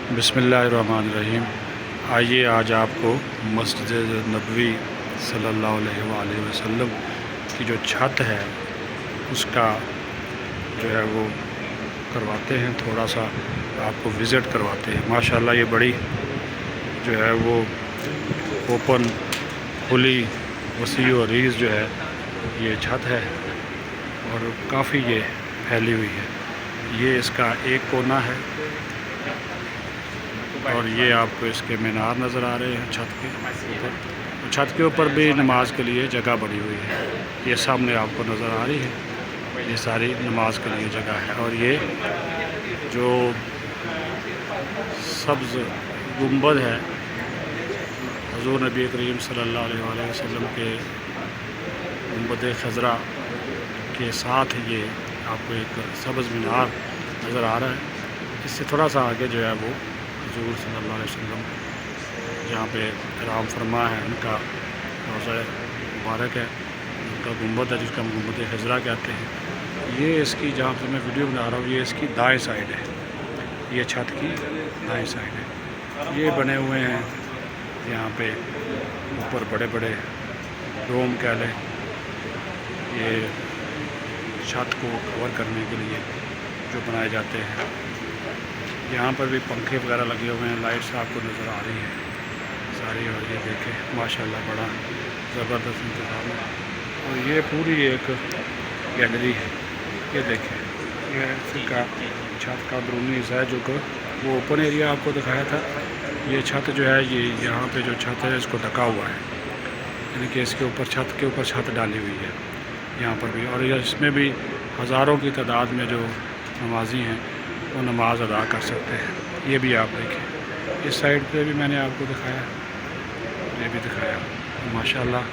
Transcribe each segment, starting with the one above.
बिस्मिल्लाहिर्रहमानिर्रहीम। आइए आज आपको मस्जिद नबवी सल्लल्लाहु अलैहि वसल्लम की जो छत है उसका जो है वो करवाते हैं, थोड़ा सा आपको विज़िट करवाते हैं। माशाल्लाह ये बड़ी जो है वो ओपन खुली वसी और रीज़ जो है ये छत है और काफ़ी ये फैली हुई है। ये इसका एक कोना है और ये आपको इसके मीनार नज़र आ रहे हैं छत के ऊपर। छत के ऊपर भी नमाज के लिए जगह बनी हुई है। ये सामने आपको नज़र आ रही है, ये सारी नमाज के लिए जगह है। और ये जो सब्ज़ गुंबद है हुज़ूर नबी करीम सल्लल्लाहु अलैहि वसल्लम के गुंबद खज़रा के साथ ये आपको एक सब्ज़ मीनार नज़र आ रहा है। इससे थोड़ा सा आगे जो है वो हुज़ूर सल्लल्लाहु अलैहि वसल्लम जहाँ पे आराम फरमा है उनका रोज़ा मुबारक है, उनका गुंबद है जिसका हम गुंबद खज़रा कहते हैं। ये इसकी जहाँ पे मैं वीडियो बना रहा हूँ ये इसकी दाएं साइड है, ये छत की दाएं साइड है। ये बने हुए हैं यहाँ पे ऊपर बड़े बड़े डोम कह लें, ये छत को कवर करने के लिए जो बनाए जाते हैं। यहाँ पर भी पंखे वगैरह लगे हुए हैं, लाइट्स आपको नज़र आ रही है सारी। और ये देखें माशाल्लाह बड़ा ज़बरदस्त इंतज़ाम है। और ये पूरी एक गैलरी है, ये देखें ये इसका छत का अंदरूनी हिस्सा है जो कि वो ओपन एरिया आपको दिखाया था। ये छत जो है ये यहाँ पे जो छत है इसको ढका हुआ है, यानी कि इसके ऊपर छत के ऊपर छत डाली हुई है यहाँ पर भी। और इसमें भी हज़ारों की तादाद में जो नमाजी हैं वो नमाज अदा कर सकते हैं। ये भी आप देखें, इस साइड पे भी मैंने आपको दिखाया, ये भी दिखाया। माशाल्लाह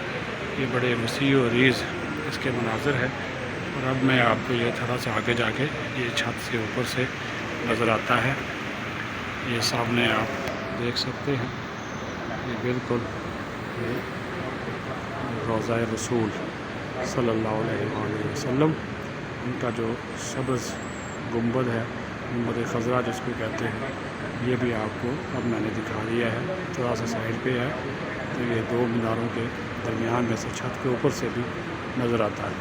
ये बड़े वसी और रीज़ इसके मनाज़र है। और अब मैं आपको ये थोड़ा सा आगे जाके ये छत से ऊपर से नज़र आता है, ये सामने आप देख सकते हैं। ये बिल्कुल रोज़ा रसूल सल्लल्लाहु अलैहि वसल्लम उनका जो सब्ज़ गुंबद है, गुंबद खज़रा जिसको कहते हैं, ये भी आपको अब मैंने दिखा दिया है। थोड़ा सा साइड पे है तो ये दो मीनारों के दरमियान में से छत के ऊपर से भी नज़र आता है।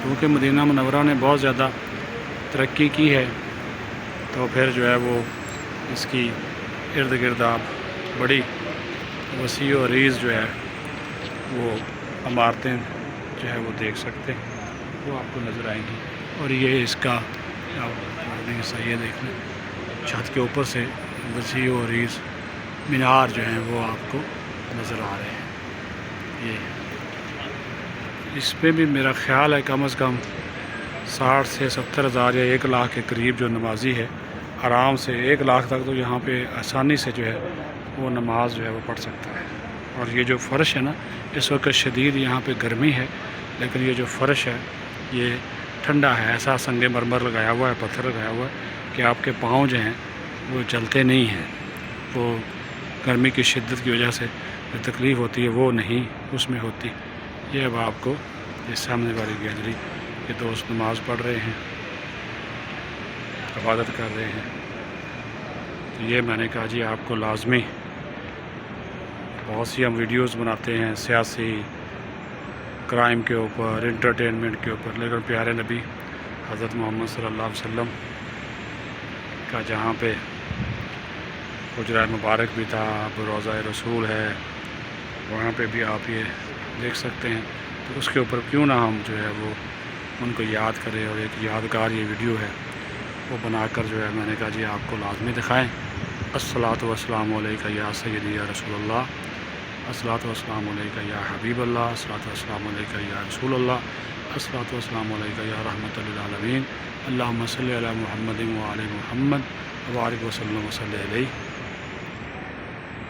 क्योंकि मदीना मुनव्वरा ने बहुत ज़्यादा तरक्की की है तो फिर जो है वो इसकी इर्द गिर्द आप बड़ी वसी और रीज़ जो है वो इमारतें जो है वो देख सकते हैं, वो आपको नज़र आएंगी। और ये इसका हिस्सा ये देख लें, छत के ऊपर से वसी और रीज़ मीनार जो हैं वो आपको नज़र आ रहे हैं। ये इस पे भी मेरा ख़्याल है कम से कम 60 से 70 हज़ार या 1 लाख के करीब जो नमाजी है आराम से 1 लाख तक तो यहाँ पे आसानी से जो है वो नमाज जो है वो पढ़ सकता है। और ये जो फ़र्श है ना, इस वक्त शदीद यहाँ पे गर्मी है, लेकिन ये जो फ़र्श है ये ठंडा है। ऐसा संगे मरमर लगाया हुआ है, पत्थर लगाया हुआ है कि आपके पाँव जो हैं वो जलते नहीं हैं। वो गर्मी की शिद्दत की वजह से जो तकलीफ़ होती है वो नहीं उसमें होती। ये अब आपको इस सामने वाली गैलरी के दोस्त नमाज़ पढ़ रहे हैं, इबादत कर रहे हैं। तो ये मैंने कहा जी आपको लाजमी, बहुत सी हम वीडियोस बनाते हैं सियासी, क्राइम के ऊपर, इंटरटेनमेंट के ऊपर, लेकिन प्यारे नबी हज़रत मोहम्मद सल्लल्लाहु अलैहि वसल्लम का जहाँ पे हुजरा मुबारक भी था, रोज़ा रसूल है, वहाँ पे भी आप ये देख सकते हैं। तो उसके ऊपर क्यों ना हम जो है वो उनको याद करें और एक यादगार ये वीडियो है वो बनाकर जो है मैंने कहा जी आपको लाजमी दिखाएं। अस्सलातु वस्सलामु अलैका या सय्यदी या रसूलल्लाह, अस्सलातु वस्सलामु अलैका या हबीबल्लाह, अस्सलातु वस्सलामु अलैका या रसूलल्लाह, अस्सलातु वस्सलामु अलैका या रहमतल लिल आलमीन। अल्लाहुम्मा सल्लि अला मुहम्मदिन व आले मुहम्मद व बारिक व सल्लिम व सल्लि अलैहि।